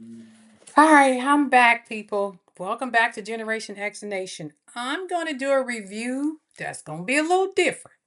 All right, I'm back, people. Welcome back to Generation X Nation. I'm going to do a review that's going to be a little different,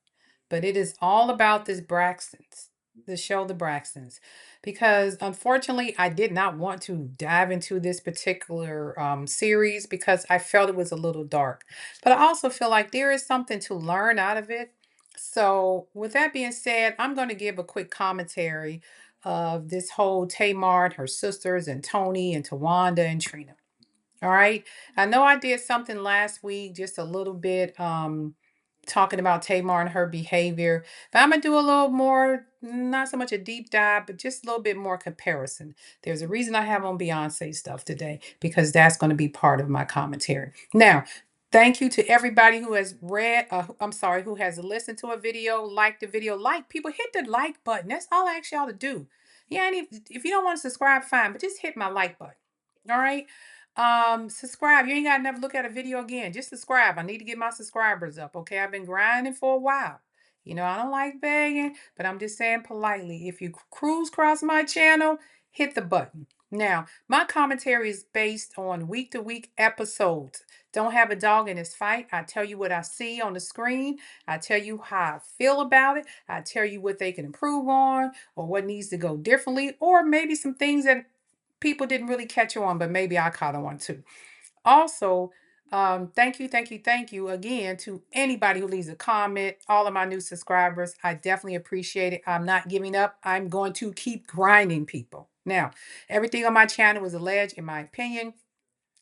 but it is all about this Braxtons, the show, The Braxtons, because unfortunately, I did not want to dive into this particular series because I felt it was a little dark. But I also feel like there is something to learn out of it. So, with that being said, I'm going to give a quick commentary of this whole Tamar and her sisters and Tony and Tawanda and Trina. All right. I know I did something last week, just a little bit talking about Tamar and her behavior, but I'm gonna do a little more, not so much a deep dive, but just a little bit more comparison. There's a reason I have on Beyonce stuff today because that's going to be part of my commentary. Now, thank you to everybody who has read, I'm sorry, who has listened to a video, liked the video, like people, hit the like button. That's all I ask y'all to do. Yeah, and if you don't want to subscribe, fine, but just hit my like button. All right. Subscribe. You ain't gotta never look at a video again. Just subscribe. I need to get my subscribers up. Okay. I've been grinding for a while. I don't like begging, but I'm just saying politely. If you cruise across my channel, hit the button. Now, my commentary is based on week to week episodes. Don't have a dog in this fight. I tell you what I see on the screen. I tell you how I feel about it. I tell you what they can improve on or what needs to go differently, or maybe some things that people didn't really catch on, but maybe I caught on too. Also, thank you again to anybody who leaves a comment, all of my new subscribers. I definitely appreciate it. I'm not giving up. I'm going to keep grinding, people. Now, everything on my channel is alleged, in my opinion,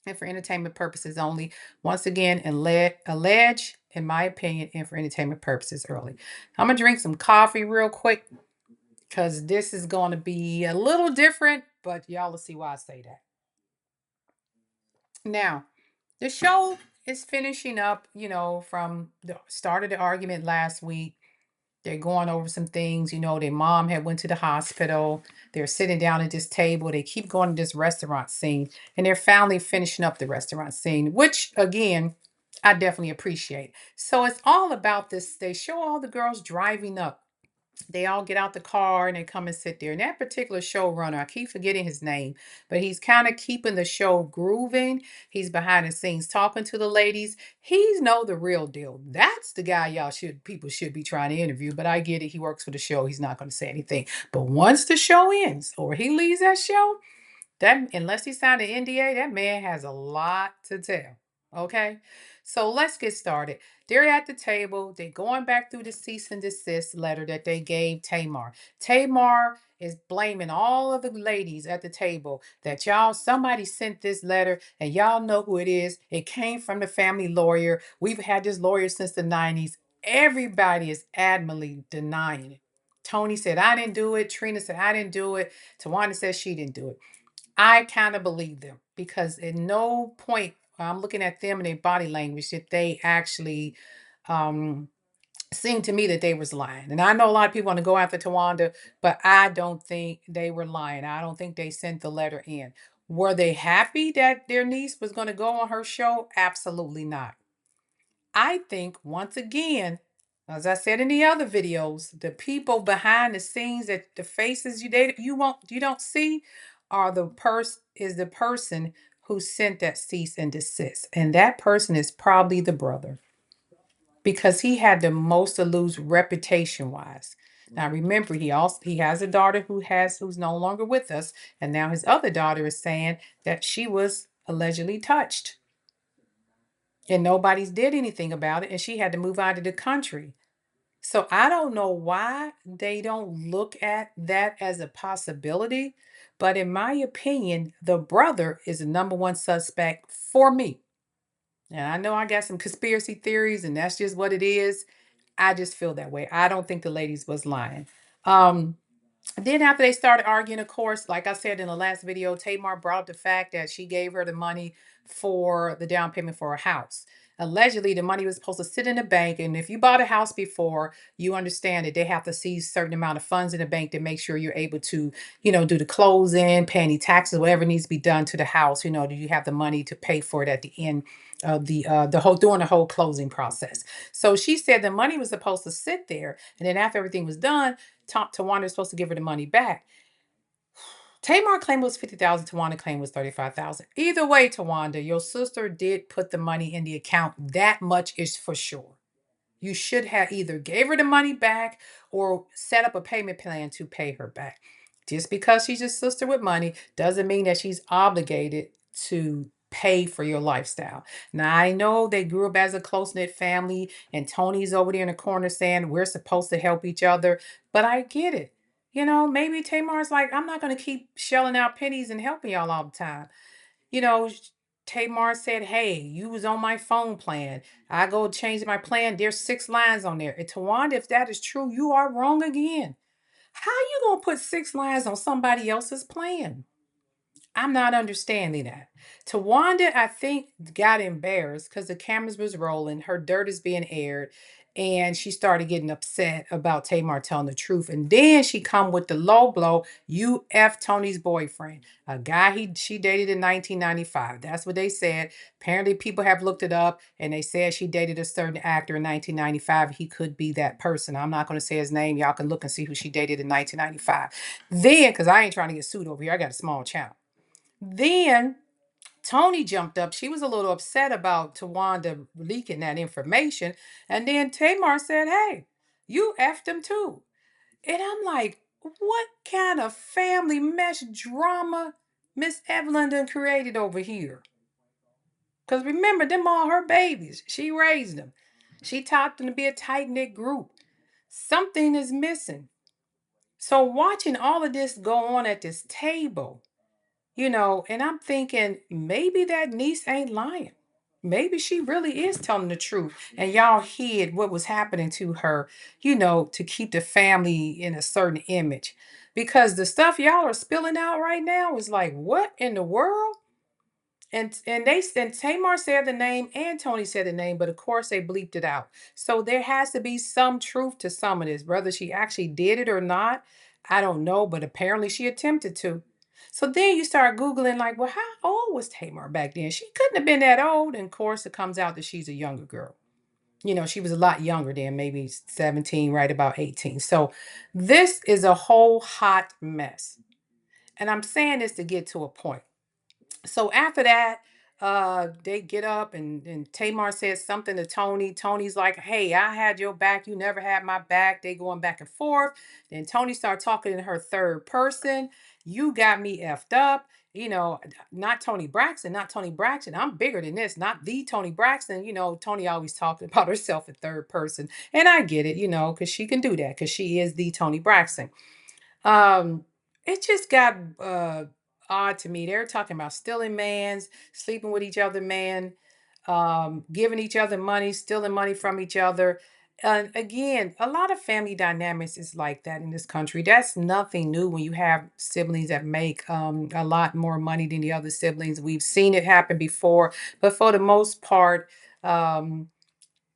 and for entertainment purposes only. Once again, alleged, in my opinion, and for entertainment purposes only. I'm going to drink some coffee real quick because this is going to be a little different, but y'all will see why I say that. Now, the show is finishing up, from the start of the argument last week. They're going over some things, their mom had went to the hospital. They're sitting down at this table. They keep going to this restaurant scene, and they're finally finishing up the restaurant scene, which again, I definitely appreciate. So it's all about this. They show all the girls driving up. They all get out the car and they come and sit there. And that particular showrunner, I keep forgetting his name, but he's kind of keeping the show grooving. He's behind the scenes talking to the ladies. He's the real deal. That's the guy people should be trying to interview. But I get it. He works for the show. He's not going to say anything. But once the show ends or he leaves that show, that unless he signed an NDA, that man has a lot to tell. Okay. So let's get started. They're at the table. They're going back through the cease and desist letter that they gave Tamar. Tamar is blaming all of the ladies at the table that somebody sent this letter and y'all know who it is. It came from the family lawyer. We've had this lawyer since the 90s. Everybody is adamantly denying it. Tony said, I didn't do it. Trina said, I didn't do it. Tawana said she didn't do it. I kind of believe them because at no point I'm looking at them and their body language that they actually um, seemed to me that they was lying. And I know a lot of people want to go after Tawanda, but I don't think they were lying. I don't think they sent the letter in. Were they happy that their niece was going to go on her show? Absolutely not. I think once again, as I said in the other videos, the people behind the scenes, that the faces you don't see are the person who sent that cease and desist. And that person is probably the brother because he had the most to lose reputation wise. Now remember, he has a daughter who's no longer with us, and now his other daughter is saying that she was allegedly touched and nobody's did anything about it, and she had to move out of the country. So I don't know why they don't look at that as a possibility, but in my opinion, the brother is the number one suspect for me. And I know I got some conspiracy theories, and that's just what it is. I just feel that way. I don't think the ladies was lying. Um, then after they started arguing, of course, like I said in the last video, Tamar brought up the fact that she gave her the money for the down payment for a house. Allegedly, the money was supposed to sit in the bank, and if you bought a house before, you understand that they have to see a certain amount of funds in the bank to make sure you're able to, do the closing, pay any taxes, whatever needs to be done to the house. Do you have the money to pay for it at the end of the whole during the whole closing process? So she said the money was supposed to sit there, and then after everything was done, Tawanda was supposed to give her the money back. Tamar claim was 50,000. Tawanda claim was 35,000. Either way, Tawanda, your sister did put the money in the account. That much is for sure. You should have either gave her the money back or set up a payment plan to pay her back. Just because she's your sister with money doesn't mean that she's obligated to pay for your lifestyle. Now, I know they grew up as a close knit family, and Tony's over there in the corner saying we're supposed to help each other, but I get it. Maybe Tamar's like, I'm not going to keep shelling out pennies and helping y'all all the time. you know, Tamar said, "Hey, you was on my phone plan. I go change my plan. There's 6 lines on there." And Tawanda, if that is true, you are wrong again. How you gonna put 6 lines on somebody else's plan? I'm not understanding that. Tawanda, I think, got embarrassed because the cameras was rolling, her dirt is being aired, and she started getting upset about Tamar telling the truth. And then she come with the low blow, you F Tony's boyfriend, a guy she dated in 1995. That's what they said. Apparently, people have looked it up, and they said she dated a certain actor in 1995. He could be that person. I'm not going to say his name. Y'all can look and see who she dated in 1995. Then, because I ain't trying to get sued over here, I got a small channel. Then Tony jumped up. She was a little upset about Tawanda leaking that information. And then Tamar said, "Hey, you effed him too." And I'm like, what kind of family mesh drama Miss Evelyn done created over here? Because remember, them all her babies. She raised them. She taught them to be a tight knit group. Something is missing. So watching all of this go on at this table, and I'm thinking maybe that niece ain't lying. Maybe she really is telling the truth. And y'all hid what was happening to her, to keep the family in a certain image. Because the stuff y'all are spilling out right now is like, what in the world? And Tamar said the name and Tony said the name, but of course they bleeped it out. So there has to be some truth to some of this. Whether she actually did it or not, I don't know, but apparently she attempted to. So then you start Googling, like, well, how old was Tamar back then? She couldn't have been that old. And of course, it comes out that she's a younger girl. She was a lot younger then, maybe 17, right about 18. So this is a whole hot mess. And I'm saying this to get to a point. So after that, they get up and Tamar says something to Tony. Tony's like, "Hey, I had your back. You never had my back." They going back and forth. Then Tony starts talking in her third person. "You got me effed up." Not Tony Braxton, not Tony Braxton. I'm bigger than this, not the Tony Braxton. Tony always talking about herself in third person. And I get it, because she can do that because she is the Tony Braxton. Um, it just got odd to me. They're talking about stealing mans, sleeping with each other, man, giving each other money, stealing money from each other. Again, a lot of family dynamics is like that in this country. That's nothing new when you have siblings that make a lot more money than the other siblings. We've seen it happen before, but for the most part, um,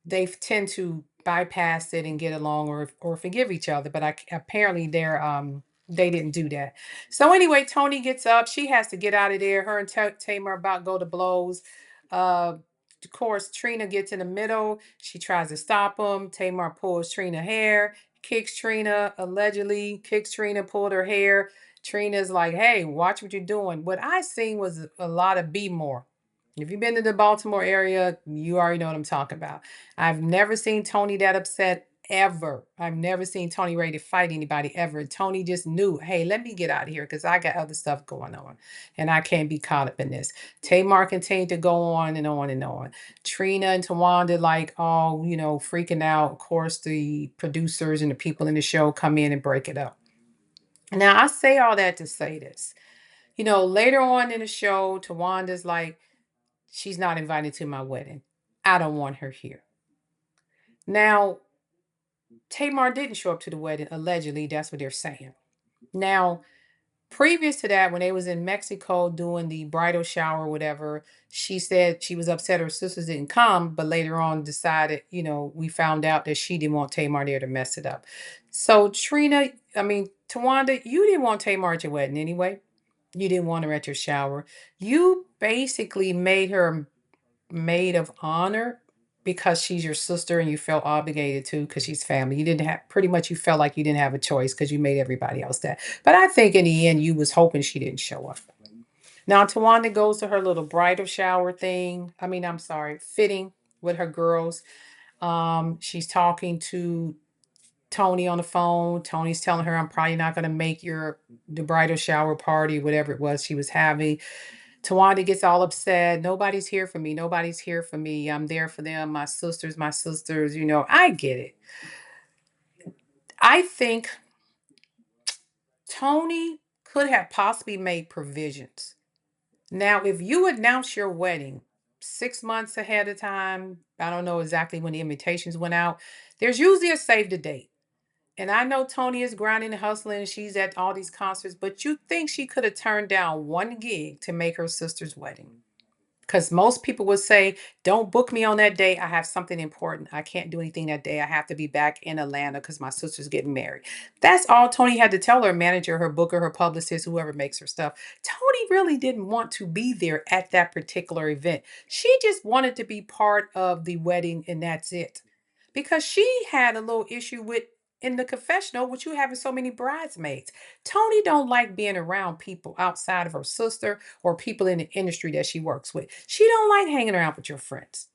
they tend to bypass it and get along or forgive each other. But apparently they didn't do that. So anyway, Tony gets up. She has to get out of there. Her and Tamar about go to blows. Of course, Trina gets in the middle. She tries to stop him. Tamar pulls Trina's hair, kicks Trina, allegedly kicks Trina, pulled her hair. Trina's like, "Hey, watch what you're doing." What I seen was a lot of be more. If you've been to the Baltimore area, you already know what I'm talking about. I've never seen Tony that upset ever. I've never seen Tony ready to fight anybody ever. Tony just knew, hey, let me get out of here because I got other stuff going on and I can't be caught up in this. Tamar continued to go on and on and on. Trina and Tawanda, like, all, freaking out. Of course, the producers and the people in the show come in and break it up. Now, I say all that to say this. Later on in the show, Tawanda's like, she's not invited to my wedding. I don't want her here. Now, Tamar didn't show up to the wedding. Allegedly, that's what they're saying. Now, previous to that, when they was in Mexico doing the bridal shower or whatever, she said she was upset her sisters didn't come, but later on decided, we found out that she didn't want Tamar there to mess it up. So Tawanda, you didn't want Tamar at your wedding anyway. You didn't want her at your shower. You basically made her maid of honor because she's your sister and you felt obligated to because she's family. You didn't have pretty much you felt like you didn't have a choice because you made everybody else that. But I think in the end you was hoping she didn't show up. Now Tawanda goes to her little bridal shower thing. I mean, I'm sorry, fitting with her girls. She's talking to Tony on the phone. Tony's telling her, I'm probably not gonna make the bridal shower party, whatever it was she was having. Tawanda gets all upset. Nobody's here for me. Nobody's here for me. I'm there for them. My sisters, I get it. I think Tony could have possibly made provisions. Now, if you announce your wedding 6 months ahead of time, I don't know exactly when the invitations went out, there's usually a save the date. And I know Tony is grinding and hustling and she's at all these concerts, but you think she could have turned down one gig to make her sister's wedding? Because most people would say, don't book me on that day. I have something important. I can't do anything that day. I have to be back in Atlanta because my sister's getting married. That's all Tony had to tell her manager, her booker, her publicist, whoever makes her stuff. Tony really didn't want to be there at that particular event. She just wanted to be part of the wedding and that's it. Because she had a little issue with in the confessional with you having so many bridesmaids. Tony don't like being around people outside of her sister or people in the industry that she works with. She don't like hanging around with your friends.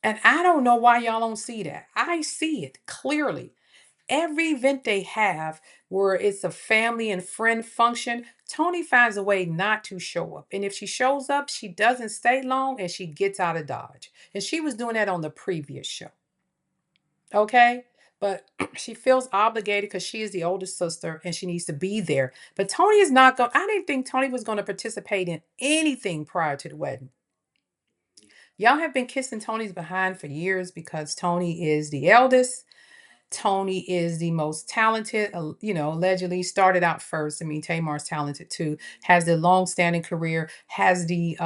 And I don't know why y'all don't see that. I see it clearly. Every event they have where it's a family and friend function, Tony finds a way not to show up. And if she shows up, she doesn't stay long and she gets out of Dodge. And she was doing that on the previous show. Okay. But she feels obligated because she is the oldest sister and she needs to be there. But Tony is not going, I didn't think Tony was going to participate in anything prior to the wedding. Y'all have been kissing Tony's behind for years because Tony is the eldest. Tony is the most talented, allegedly started out first. I mean, Tamar's talented too, has the long-standing career, has the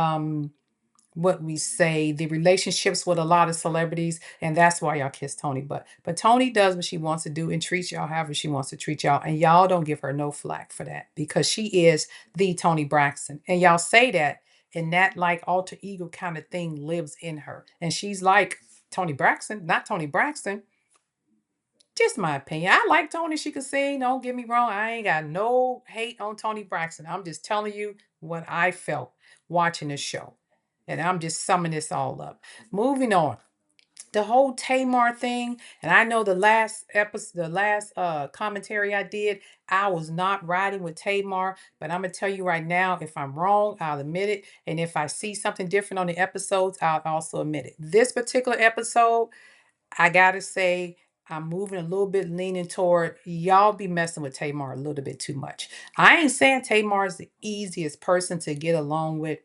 what we say, the relationships with a lot of celebrities, and that's why y'all kiss Tony. But Tony does what she wants to do and treats y'all however she wants to treat y'all, and y'all don't give her no flack for that because she is the Tony Braxton, and y'all say that, and that like alter ego kind of thing lives in her, and she's like Tony Braxton, not Tony Braxton. Just my opinion. I like Tony. She could sing. Don't get me wrong. I ain't got no hate on Tony Braxton. I'm just telling you what I felt watching the show. And I'm just summing this all up. Moving on. The whole Tamar thing, and I know the last episode, the last commentary I did, I was not riding with Tamar, but I'm gonna tell you right now, if I'm wrong, I'll admit it. And if I see something different on the episodes, I'll also admit it. This particular episode, I gotta say, I'm moving a little bit leaning toward y'all be messing with Tamar a little bit too much. I ain't saying Tamar is the easiest person to get along with,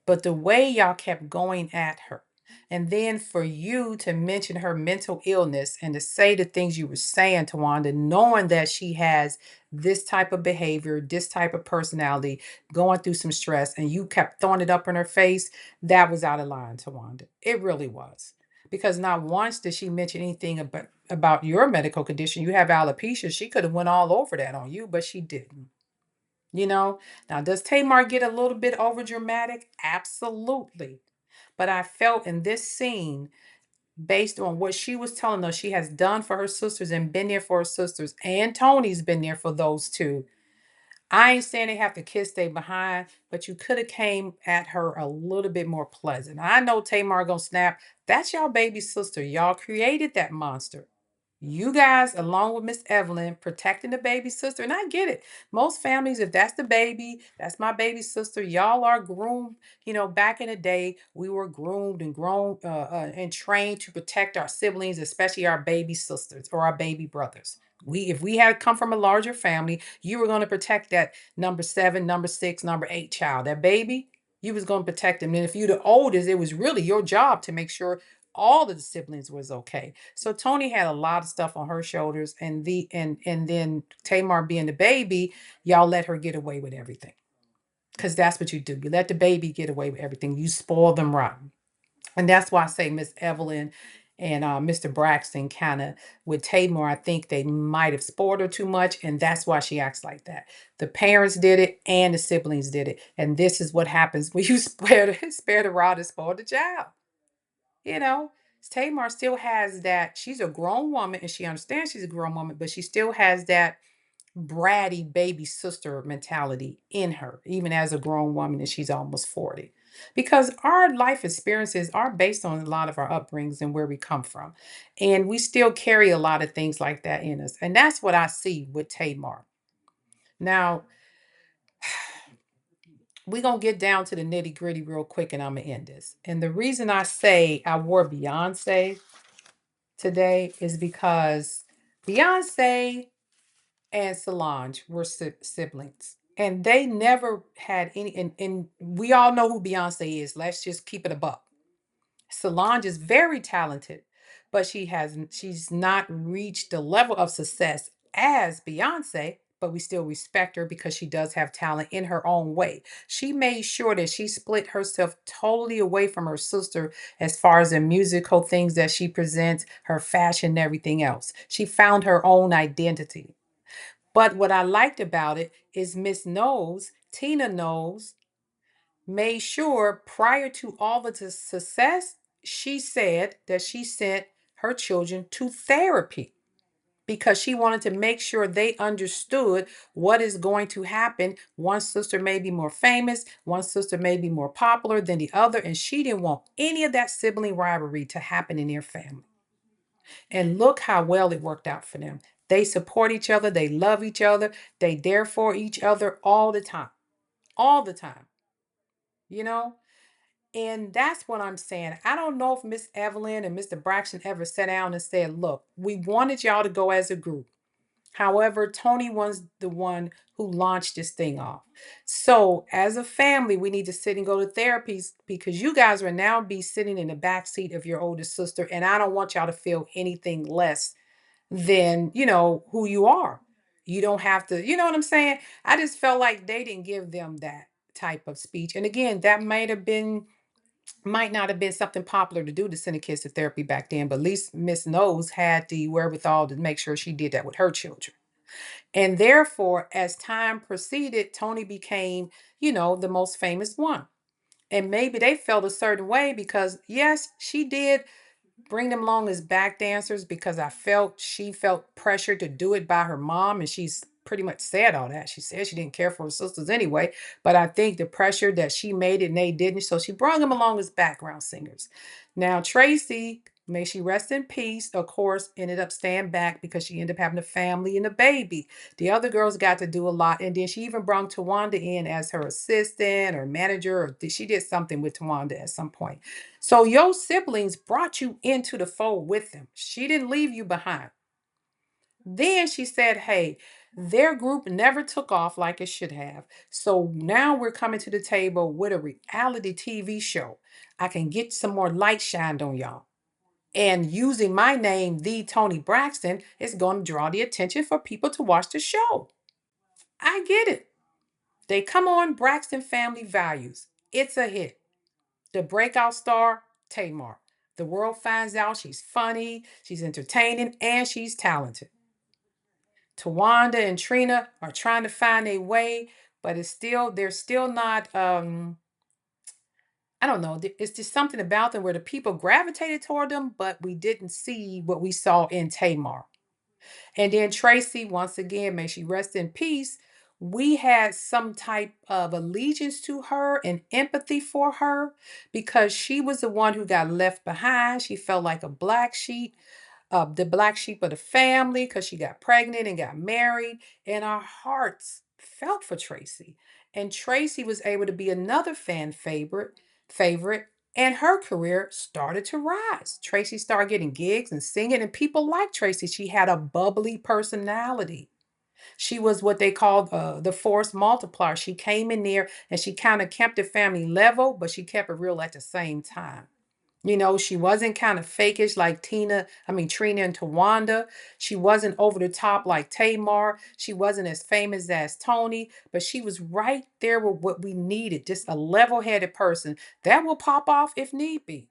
but the way y'all kept going at her, and then for you to mention her mental illness and to say the things you were saying to Wanda, knowing that she has this type of behavior, this type of personality, going through some stress, and you kept throwing it up in her face, that was out of line to Wanda. It really was. Because not once did she mention anything about your medical condition. You have alopecia. She could have went all over that on you, but she didn't. You know, now does Tamar get a little bit over dramatic? Absolutely. But I felt in this scene, based on what she was telling us, she has done for her sisters and been there for her sisters, and Tony's been there for those two. I ain't saying they have to kiss they behind, but you could have came at her a little bit more pleasant. I know Tamar gonna snap. That's y'all baby sister. Y'all created that monster. You guys, along with Miss Evelyn, protecting the baby sister. And I get it. Most families, if that's the baby, that's my baby sister, y'all are groomed. Back in the day, we were groomed and grown and trained to protect our siblings, especially our baby sisters or our baby brothers. If we had come from a larger family, you were going to protect that number 7, number 6, number 8 child. That baby, you was going to protect them. And if you're the oldest, it was really your job to make sure all of the siblings was okay. So Tony had a lot of stuff on her shoulders, and then Tamar being the baby, y'all let her get away with everything. Because that's what you do. You let the baby get away with everything. You spoil them rotten. And that's why I say Miss Evelyn and Mr. Braxton kind of with Tamar, I think they might have spoiled her too much, and that's why she acts like that. The parents did it and the siblings did it. And this is what happens when you spare the rod and spoil the child. You know? Tamar still has that. She's a grown woman and she understands she's a grown woman, but she still has that bratty baby sister mentality in her, even as a grown woman and she's almost 40. Because our life experiences are based on a lot of our upbringings and where we come from. And we still carry a lot of things like that in us. And that's what I see with Tamar. Now, we're going to get down to the nitty gritty real quick and I'm going to end this. And the reason I say I wore Beyonce today is because Beyonce and Solange were siblings. And they never had any, and we all know who Beyonce is. Let's just keep it a buck. Solange is very talented, but she's not reached the level of success as Beyonce, but we still respect her because she does have talent in her own way. She made sure that she split herself totally away from her sister as far as the musical things that she presents, her fashion and everything else. She found her own identity. But what I liked about it is Miss Knowles, Tina Knowles, made sure prior to all of the success, she said that she sent her children to therapy because she wanted to make sure they understood what is going to happen. One sister may be more famous, one sister may be more popular than the other, and she didn't want any of that sibling rivalry to happen in their family. And look how well it worked out for them. They support each other, they love each other, they there for each other all the time. All the time, you know? And that's what I'm saying. I don't know if Miss Evelyn and Mr. Braxton ever sat down and said, look, we wanted y'all to go as a group. However, Tony was the one who launched this thing off. So, as a family, we need to sit and go to therapies because you guys will now be sitting in the back seat of your older sister. And I don't want y'all to feel anything less than, who you are. You don't have to, you know what I'm saying? I just felt like they didn't give them that type of speech. And again, that might not have been something popular to do to send the kids to therapy back then, but at least Miss Knowles had the wherewithal to make sure she did that with her children. And therefore, as time proceeded, Tony became, the most famous one. And maybe they felt a certain way because, yes, she did bring them along as back dancers because she felt pressure to do it by her mom. And she's pretty much said all that. She said she didn't care for her sisters anyway. But I think the pressure that she made it and they didn't. So she brought them along as background singers. Now, Tracy, may she rest in peace, of course, ended up staying back because she ended up having a family and a baby. The other girls got to do a lot. And then she even brought Tawanda in as her assistant or manager, or she did something with Tawanda at some point. So your siblings brought you into the fold with them. She didn't leave you behind. Then she said, hey, their group never took off like it should have. So now we're coming to the table with a reality TV show. I can get some more light shined on y'all. And using my name, the Tony Braxton, is going to draw the attention for people to watch the show. I get it. They come on Braxton Family Values. It's a hit. The breakout star, Tamar. The world finds out she's funny, she's entertaining, and she's talented. Tawanda and Trina are trying to find a way, but they're still not I don't know. It's just something about them where the people gravitated toward them, but we didn't see what we saw in Tamar. And then Tracy, once again, may she rest in peace. We had some type of allegiance to her and empathy for her because she was the one who got left behind. She felt like a black sheep, the black sheep of the family because she got pregnant and got married. And our hearts felt for Tracy. And Tracy was able to be another favorite, and her career started to rise. Tracy started getting gigs and singing, and people liked Tracy. She had a bubbly personality. She was what they called the force multiplier. She came in there and she kind of kept the family level, but she kept it real at the same time. She wasn't kind of fakish like Trina and Tawanda. She wasn't over the top like Tamar. She wasn't as famous as Tony, but she was right there with what we needed. Just a level-headed person that will pop off if need be.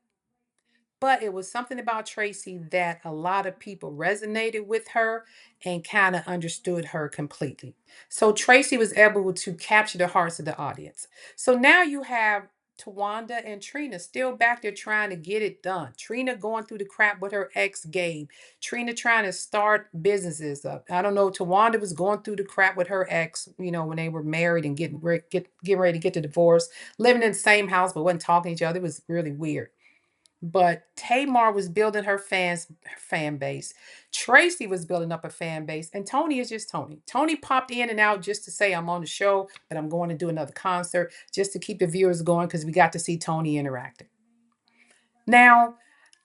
But it was something about Tracy that a lot of people resonated with her and kind of understood her completely. So Tracy was able to capture the hearts of the audience. So now you have Tawanda and Trina still back there trying to get it done. Trina going through the crap with her ex Gabe. Trina trying to start businesses up. I don't know. Tawanda was going through the crap with her ex, when they were married and getting ready to get the divorce, living in the same house but wasn't talking to each other. It was really weird. But Tamar was building her fan base. Tracy was building up a fan base, and Tony is just Tony. Tony popped in and out just to say I'm on the show, but I'm going to do another concert just to keep the viewers going because we got to see Tony interacting. Now,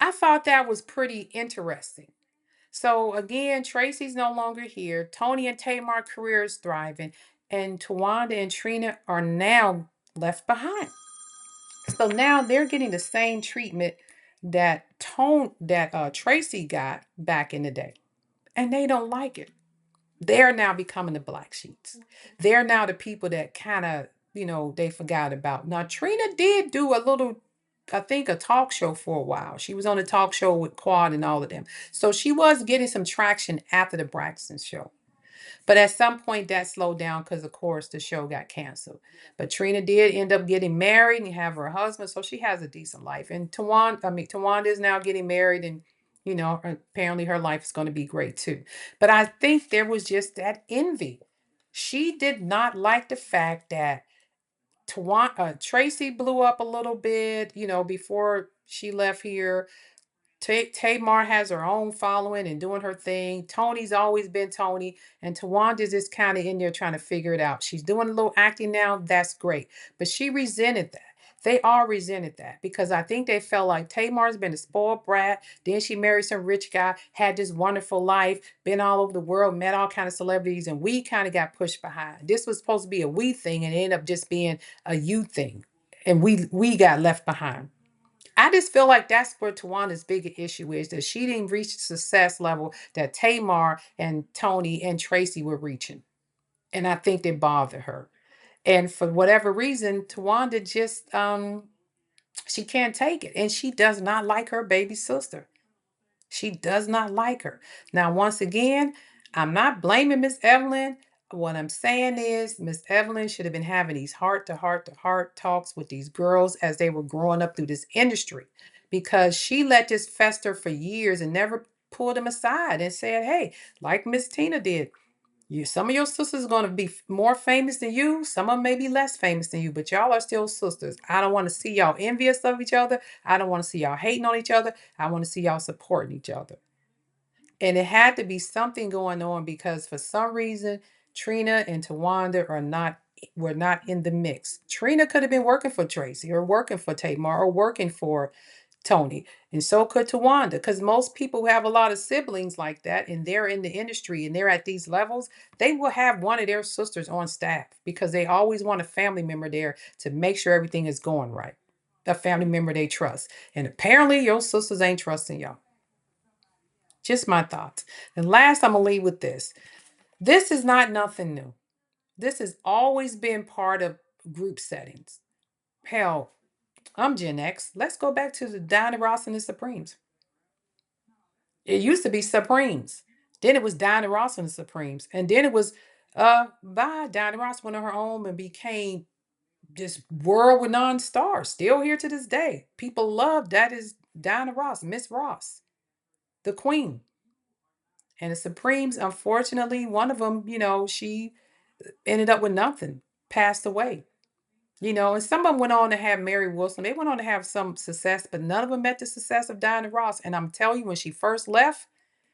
I thought that was pretty interesting. So again, Tracy's no longer here. Tony and Tamar career is thriving, and Tawanda and Trina are now left behind. So now they're getting the same treatment that Tracy got back in the day, and they don't like it. They're now becoming the black sheets. They're now the people that kind of they forgot about. Now Trina did do a little, I think, a talk show for a while. She was on a talk show with Quad and all of them, so she was getting some traction after the Braxton show. But at some point that slowed down because of course the show got canceled. But Trina did end up getting married and have her husband, so she has a decent life. And Tawanda is now getting married, and apparently her life is going to be great too. But I think there was just that envy. She did not like the fact that Tracy blew up a little bit, before she left here. Tamar has her own following and doing her thing. Tony's always been Tony, and Tawanda's just kind of in there trying to figure it out. She's doing a little acting now. That's great. But she resented that. They all resented that because I think they felt like Tamar's been a spoiled brat. Then she married some rich guy, had this wonderful life, been all over the world, met all kind of celebrities, and we kind of got pushed behind. This was supposed to be a we thing, and it ended up just being a you thing, and we got left behind. I just feel like that's where Tawanda's bigger issue is, that she didn't reach the success level that Tamar and Tony and Tracy were reaching. And I think they bothered her. And for whatever reason, Tawanda just she can't take it. And she does not like her baby sister. She does not like her. Now, once again, I'm not blaming Miss Evelyn. What I'm saying is Miss Evelyn should have been having these heart to heart to heart talks with these girls as they were growing up through this industry, because she let this fester for years and never pulled them aside and said, hey, like Miss Tina did, some of your sisters are going to be more famous than you. Some of them may be less famous than you, but y'all are still sisters. I don't want to see y'all envious of each other. I don't want to see y'all hating on each other. I want to see y'all supporting each other. And it had to be something going on because for some reason, Trina and Tawanda were not in the mix. Trina could have been working for Tracy or working for Tamar or working for Tony. And so could Tawanda, because most people who have a lot of siblings like that and they're in the industry and they're at these levels, they will have one of their sisters on staff because they always want a family member there to make sure everything is going right. A family member they trust. And apparently your sisters ain't trusting y'all. Just my thoughts. And last, I'm going to leave with this. This is not nothing new. This has always been part of group settings. Hell, I'm Gen X. Let's go back to the Diana Ross and the Supremes. It used to be Supremes. Then it was Diana Ross and the Supremes. And then it was by Diana Ross went on her own and became this world renowned star. Still here to this day. People love that is Diana Ross, Miss Ross, the Queen. And the Supremes, unfortunately, one of them, she ended up with nothing, passed away. And some of them went on to have Mary Wilson. They went on to have some success, but none of them met the success of Diana Ross. And I'm telling you, when she first left,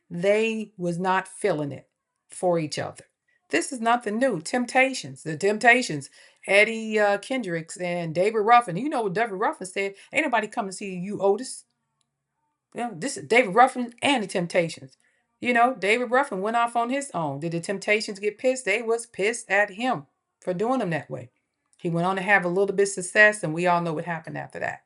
they was not feeling it for each other. This is nothing new. The Temptations, Eddie Kendricks and David Ruffin. You know what David Ruffin said? Ain't nobody coming to see you, Otis. This is David Ruffin and the Temptations. David Ruffin went off on his own. Did the Temptations get pissed? They was pissed at him for doing them that way. He went on to have a little bit of success, and we all know what happened after that.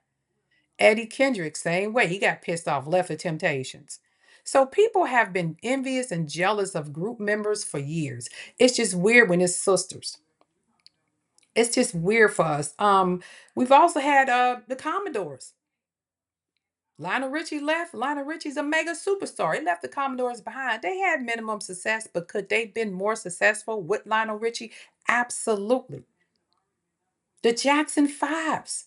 Eddie Kendrick, same way. He got pissed off, left the Temptations. So people have been envious and jealous of group members for years. It's just weird when it's sisters. It's just weird for us. We've also had the Commodores. Lionel Richie left. Lionel Richie's a mega superstar. He left the Commodores behind. They had minimum success, but could they have been more successful with Lionel Richie? Absolutely. The Jackson Fives.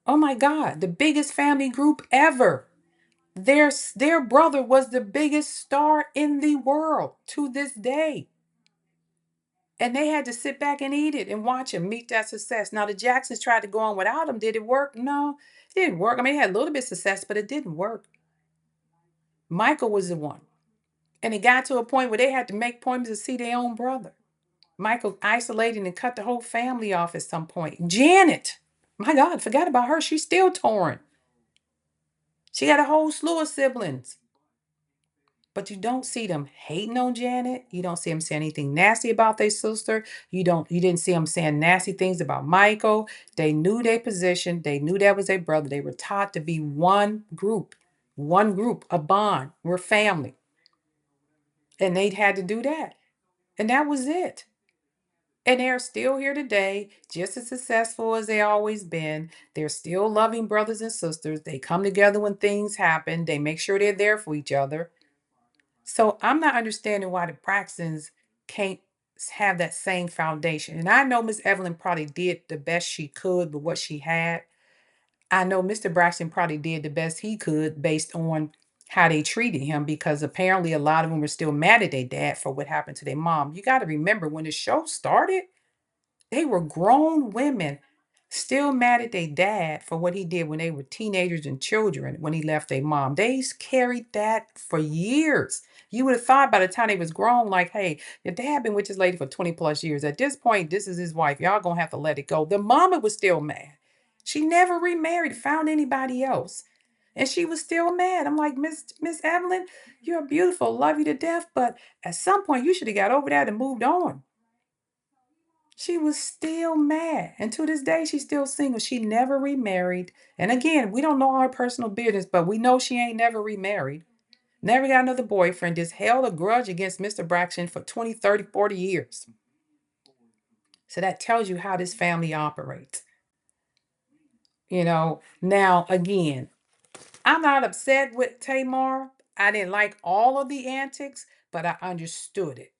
Oh my God, the biggest family group ever. Their brother was the biggest star in the world to this day. And they had to sit back and eat it and watch him meet that success. Now the Jacksons tried to go on without him. Did it work? No, it didn't work. I mean, it had a little bit of success, but it didn't work. Michael was the one. And it got to a point where they had to make appointments to see their own brother. Michael isolated and cut the whole family off at some point. Janet, my God, forgot about her. She's still torn. She got a whole slew of siblings. But you don't see them hating on Janet. You don't see them saying anything nasty about their sister. You didn't see them saying nasty things about Michael. They knew their position. They knew that was their brother. They were taught to be one group, a bond. We're family. And they had to do that. And that was it. And they're still here today, just as successful as they always been. They're still loving brothers and sisters. They come together when things happen. They make sure they're there for each other. So I'm not understanding why the Braxtons can't have that same foundation. And I know Miss Evelyn probably did the best she could with what she had. I know Mr. Braxton probably did the best he could based on how they treated him, because apparently a lot of them were still mad at their dad for what happened to their mom. You got to remember, when the show started, they were grown women still mad at their dad for what he did when they were teenagers and children when he left their mom. They carried that for years. You would have thought by the time they was grown, like, hey, your dad been with this lady for 20 plus years. At this point, this is his wife. Y'all gonna have to let it go. The mama was still mad. She never remarried, found anybody else. And she was still mad. I'm like, Miss Evelyn, you're beautiful, love you to death, but at some point you should have got over that and moved on. She was still mad. And to this day, she's still single. She never remarried. And again, we don't know all her personal business, but we know she ain't never remarried. Never got another boyfriend. Just held a grudge against Mr. Braxton for 20, 30, 40 years. So that tells you how this family operates. Now, again, I'm not upset with Tamar. I didn't like all of the antics, but I understood it.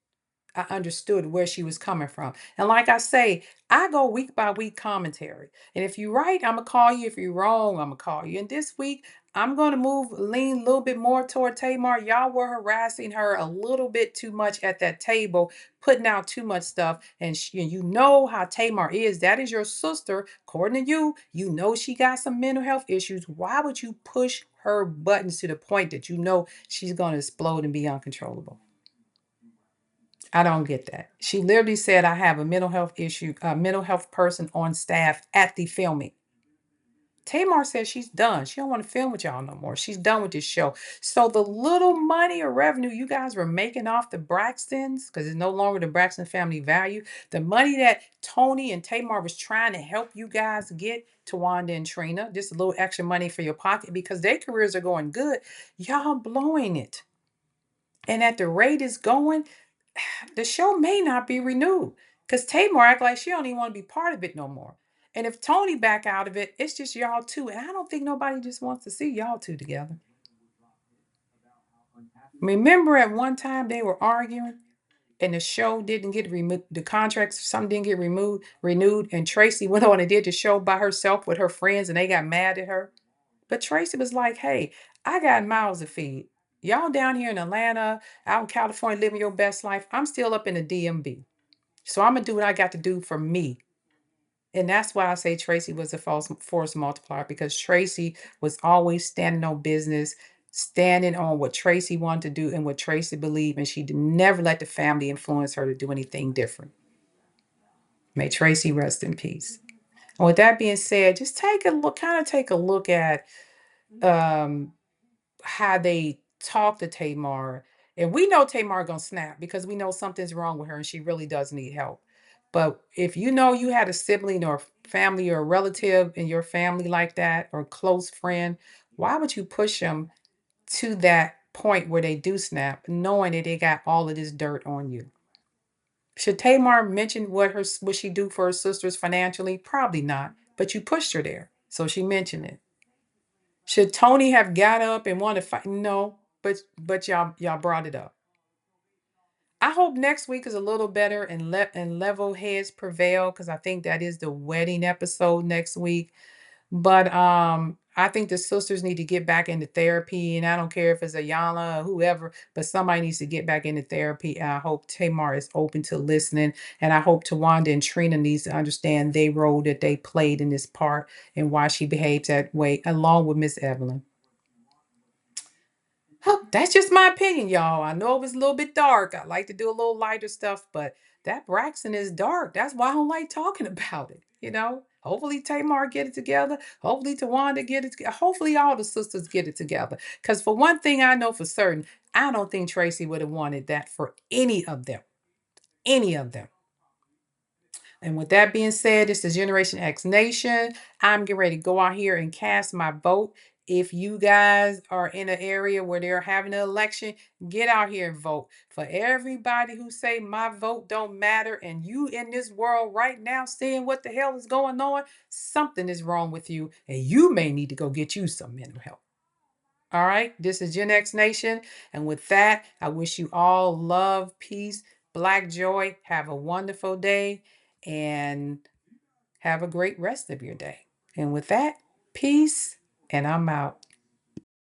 I understood where she was coming from. And like I say, I go week by week commentary. And if you're right, I'm going to call you. If you're wrong, I'm going to call you. And this week, I'm going to lean a little bit more toward Tamar. Y'all were harassing her a little bit too much at that table, putting out too much stuff. And you know how Tamar is. That is your sister. According to you, you know she got some mental health issues. Why would you push her buttons to the point that you know she's going to explode and be uncontrollable? I don't get that. She literally said, I have a mental health issue, a mental health person on staff at the filming. Tamar says she's done. She don't want to film with y'all no more. She's done with this show. So the little money or revenue you guys were making off the Braxtons, because it's no longer the Braxton family value, the money that Tony and Tamar was trying to help you guys get, Tawanda and Trina, just a little extra money for your pocket because their careers are going good, y'all blowing it. And at the rate it's going, the show may not be renewed because Tamar act like she don't even want to be part of it no more. And if Tony back out of it, it's just y'all two. And I don't think nobody just wants to see y'all two together. Remember at one time they were arguing and the show didn't get removed, the contracts, some didn't get renewed, and Tracy went on and did the show by herself with her friends and they got mad at her. But Tracy was like, hey, I got mouths to feed. Y'all down here in Atlanta, out in California, living your best life. I'm still up in the DMV. So I'm going to do what I got to do for me. And that's why I say Tracy was a false force multiplier, because Tracy was always standing on business, standing on what Tracy wanted to do and what Tracy believed. And she never let the family influence her to do anything different. May Tracy rest in peace. And with that being said, just take a look at um, how they talk to Tamar. And we know Tamar gonna snap because we know something's wrong with her and she really does need help. But if you know you had a sibling or family or a relative in your family like that, or close friend, why would you push them to that point where they do snap, knowing that they got all of this dirt on you? Should Tamar mention what she do for her sisters financially? Probably not. But you pushed her there, so she mentioned it. Should Tony have got up and wanted to fight? No, but y'all brought it up. I hope next week is a little better and level heads prevail, because I think that is the wedding episode next week. But I think the sisters need to get back into therapy, and I don't care if it's Ayala or whoever, but somebody needs to get back into therapy. And I hope Tamar is open to listening, and I hope Tawanda and Trina needs to understand their role that they played in this part and why she behaves that way, along with Miss Evelyn. Huh, that's just my opinion, y'all. I know it was a little bit dark. I like to do a little lighter stuff, but that Braxton is dark. That's why I don't like talking about it. Hopefully Tamar get it together. Hopefully Tawanda get it together. Hopefully all the sisters get it together. Because for one thing I know for certain, I don't think Tracy would have wanted that for any of them. Any of them. And with that being said, this is Generation X Nation. I'm getting ready to go out here and cast my vote. If you guys are in an area where they're having an election, get out here and vote. For everybody who say my vote don't matter and you in this world right now seeing what the hell is going on, something is wrong with you and you may need to go get you some mental health. All right, this is Gen X Nation. And with that, I wish you all love, peace, black joy. Have a wonderful day and have a great rest of your day. And with that, peace, and I'm out.